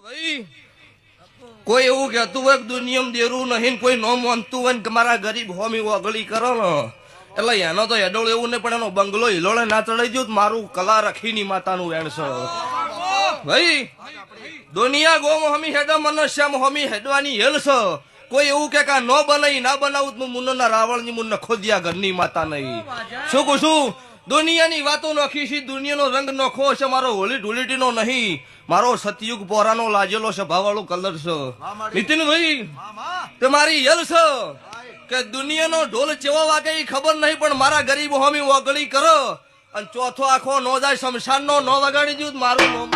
ભાઈ કોઈ એવું કહેતું હોય કે દુનિયામાં દેરું નહીં, કોઈ ન માનતું હોય કે મારા ગરીબ હોમી વગળી કરો ને, એટલે એનો તો એડોળ એવું નહીં, પણ એનો બંગલો હિલોળે ના ચડાઈ ગયું. મારું કલા રખીની માતાનું વેણ છે ભાઈ. દુનિયા ગોમ હમી હેડો મને શ્યામ હમી હેડવાની હેલ છે. કોઈ એવું કે ન બનાવી ના બનાવું મુન્ના રાવણની મુન્ના ખોદિયા ઘરની માતા નહીં. શું કહું છું? દુનિયાની વાતો નોખી છે, દુનિયાનો રંગ નોખો છે, મારો હોળી ધૂળેટીનો નહીં, મારો સતયુગ પોરાનો લાજેલો સ્વભાવવાળો કલર છે. નીતિનભાઈ તમારી યલ છે કે દુનિયાનો ઢોલ ચેવો વાગે એ ખબર નહીં, પણ મારા ગરીબ હોમી વગળી કરો અને ચોથો આખો નો જાય શમશાન નો વગાડી દઉં મારું